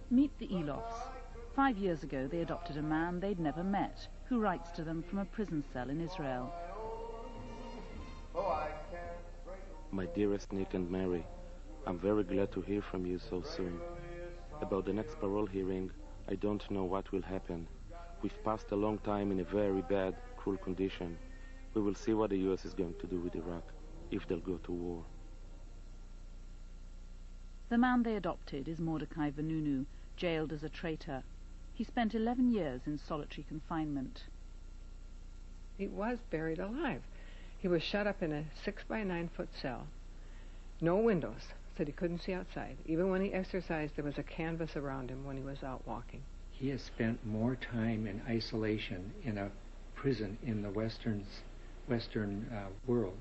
Meet the Elofs. 5 years ago, they adopted a man they'd never met, who writes to them from a prison cell in Israel. My dearest Nick and Mary, I'm very glad to hear from you so soon. About the next parole hearing, I don't know what will happen. We've passed a long time in a very bad, cruel condition. We will see what the U.S. is going to do with Iraq, if they'll go to war. The man they adopted is Mordecai Vanunu, jailed as a traitor. He spent 11 years in solitary confinement. He was buried alive. He was shut up in a 6-by-9-foot cell. No windows, so he couldn't see outside. Even when he exercised, there was a canvas around him when he was out walking. He has spent more time in isolation in a prison in the Western world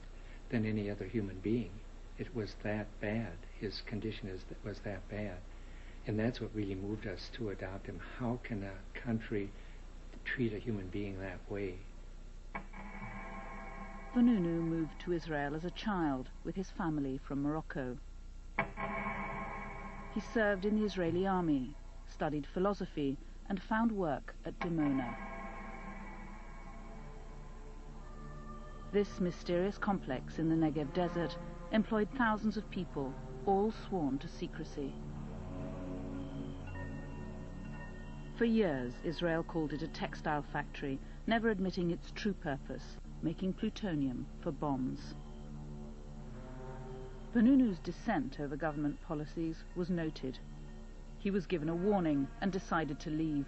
than any other human being. It was that bad. His condition was that bad. And that's what really moved us to adopt him. How can a country treat a human being that way? Vanunu moved to Israel as a child with his family from Morocco. He served in the Israeli army, studied philosophy, and found work at Dimona. This mysterious complex in the Negev desert employed thousands of people, all sworn to secrecy. For years, Israel called it a textile factory, never admitting its true purpose, making plutonium for bombs. Vanunu's dissent over government policies was noted. He was given a warning and decided to leave.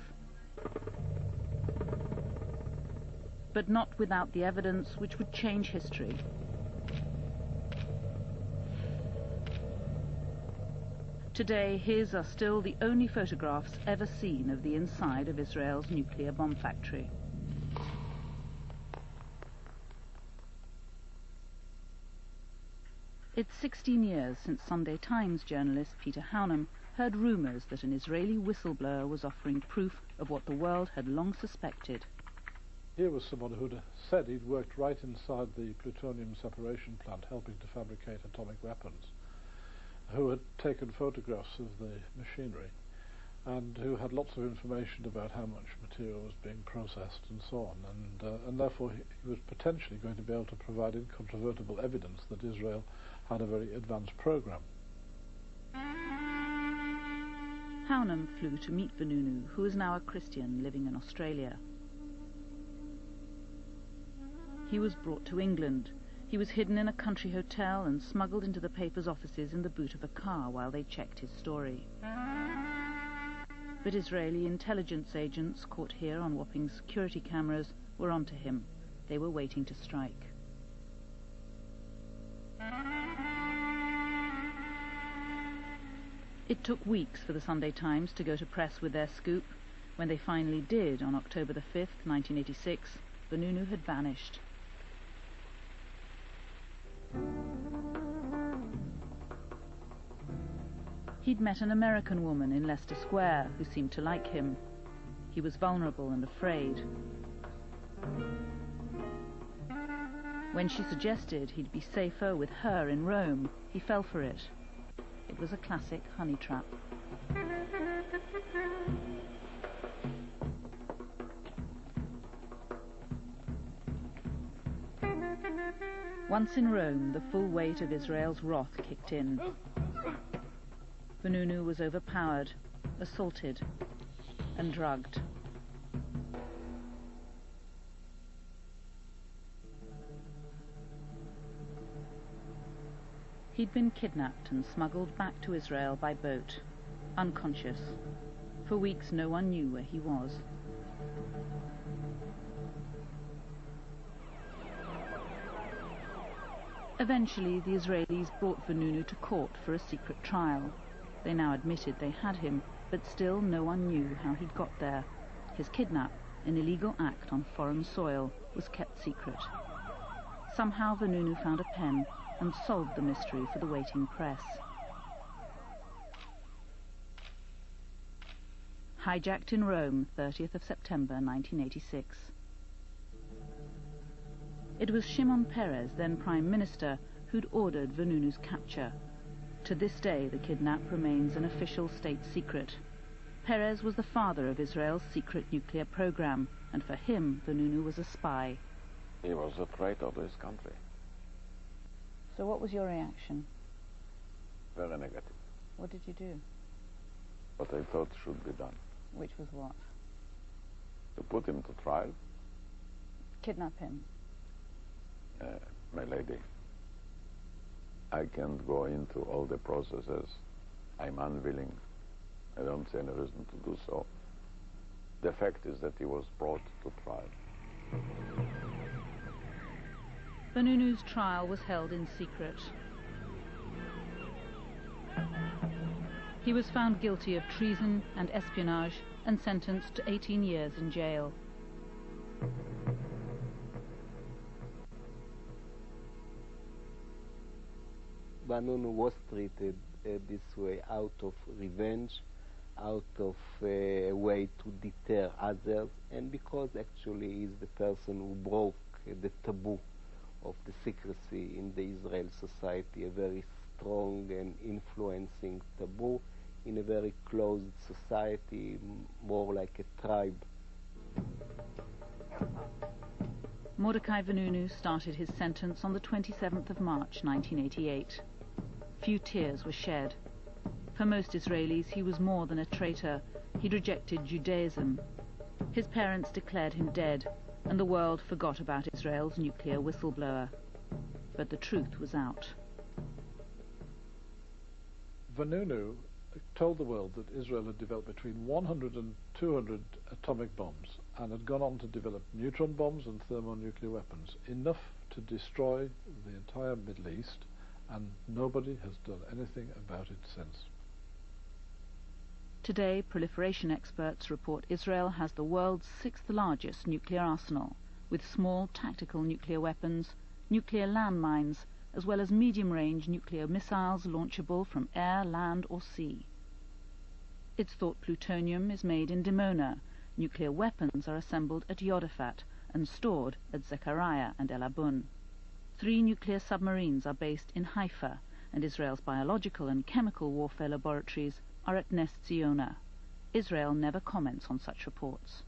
But not without the evidence which would change history. Today, his are still the only photographs ever seen of the inside of Israel's nuclear bomb factory. It's 16 years since Sunday Times journalist Peter Hougham heard rumors that an Israeli whistleblower was offering proof of what the world had long suspected. Here was someone who'd said he'd worked right inside the plutonium separation plant, helping to fabricate atomic weapons, who had taken photographs of the machinery, and who had lots of information about how much material was being processed and so on, and therefore he was potentially going to be able to provide incontrovertible evidence that Israel had a very advanced program. Hougham flew to meet Vanunu, who is now a Christian living in Australia. He was brought to England. He was hidden in a country hotel and smuggled into the paper's offices in the boot of a car while they checked his story. But Israeli intelligence agents, caught here on Wapping's security cameras, were onto him. They were waiting to strike. It took weeks for the Sunday Times to go to press with their scoop. When they finally did, on October the 5th, 1986, Vanunu had vanished. He'd met an American woman in Leicester Square who seemed to like him. He was vulnerable and afraid. When she suggested he'd be safer with her in Rome, he fell for it. It was a classic honey trap. Once in Rome, the full weight of Israel's wrath kicked in. Vanunu was overpowered, assaulted, and drugged. He'd been kidnapped and smuggled back to Israel by boat, unconscious. For weeks no one knew where he was. Eventually the Israelis brought Vanunu to court for a secret trial. They now admitted they had him, but still no one knew how he'd got there. His kidnap, an illegal act on foreign soil, was kept secret. Somehow Vanunu found a pen and solved the mystery for the waiting press. Hijacked in Rome, 30th of September 1986. It was Shimon Peres, then Prime Minister, who'd ordered Vanunu's capture. To this day, the kidnap remains an official state secret. Peres was the father of Israel's secret nuclear program, and for him, Vanunu was a spy. He was a traitor to his country. So what was your reaction? Very negative. What did you do? What I thought should be done. Which was what? To put him to trial. Kidnap him? My lady, I can't go into all the processes. I'm unwilling. I don't see any reason to do so. The fact is that he was brought to trial. Vanunu's trial was held in secret. He was found guilty of treason and espionage and sentenced to 18 years in jail. Vanunu was treated this way out of revenge, out of a way to deter others, and because actually he's the person who broke the taboo of the secrecy in the Israel society, a very strong and influencing taboo in a very closed society, more like a tribe. Mordecai Vanunu started his sentence on the 27th of March 1988. Few tears were shed. For most Israelis, he was more than a traitor. He'd rejected Judaism. His parents declared him dead, and the world forgot about Israel's nuclear whistleblower. But the truth was out. Vanunu told the world that Israel had developed between 100 and 200 atomic bombs and had gone on to develop neutron bombs and thermonuclear weapons, enough to destroy the entire Middle East, and nobody has done anything about it since. Today, proliferation experts report Israel has the world's 6th largest nuclear arsenal, with small tactical nuclear weapons, nuclear landmines, as well as medium-range nuclear missiles launchable from air, land or sea. It's thought plutonium is made in Dimona. Nuclear weapons are assembled at Yodafat and stored at Zechariah and El Abun. 3 nuclear submarines are based in Haifa, and Israel's biological and chemical warfare laboratories are at Nes Ziona. Israel never comments on such reports.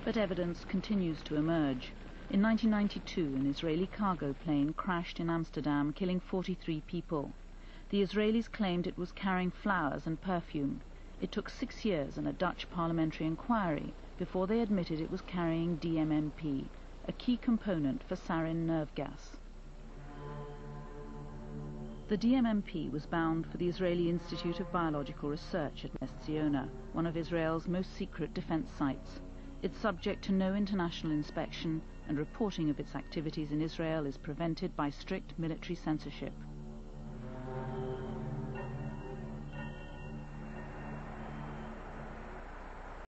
But evidence continues to emerge. In 1992, an Israeli cargo plane crashed in Amsterdam, killing 43 people. The Israelis claimed it was carrying flowers and perfume. It took 6 years and a Dutch parliamentary inquiry before they admitted it was carrying DMMP, a key component for sarin nerve gas. The DMMP was bound for the Israeli Institute of Biological Research at Nes Ziona, one of Israel's most secret defense sites. It's subject to no international inspection, and reporting of its activities in Israel is prevented by strict military censorship.